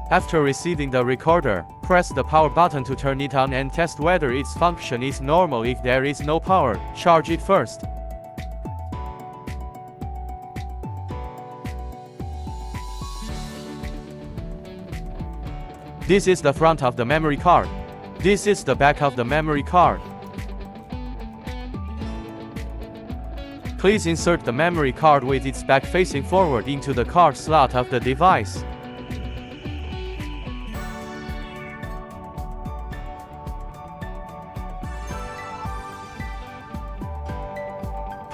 After receiving the recorder, press the power button to turn it on and test whether its function is normal. If there is no power, charge it first. This is the front of the memory card. This is the back of the memory card. Please insert the memory card with its back facing forward into the card slot of the device.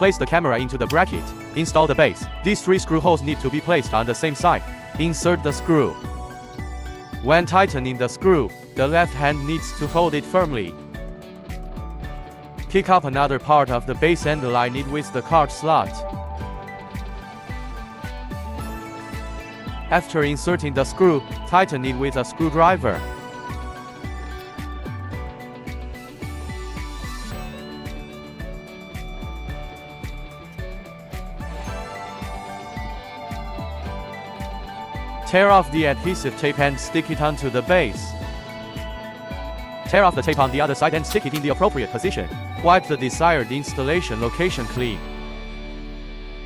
Place the camera into the bracket. Install the base. These 3 screw holes need to be placed on the same side. Insert the screw. When tightening the screw, the left hand needs to hold it firmly. Pick up another part of the base and align it with the card slot. After inserting the screw, tighten it with a screwdriver. Tear off the adhesive tape and stick it onto the base. Tear off the tape on the other side and stick it in the appropriate position. Wipe the desired installation location clean.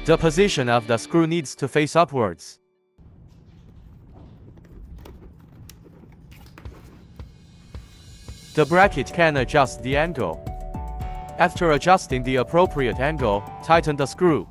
The position of the screw needs to face upwards. The bracket can adjust the angle. After adjusting the appropriate angle, tighten the screw.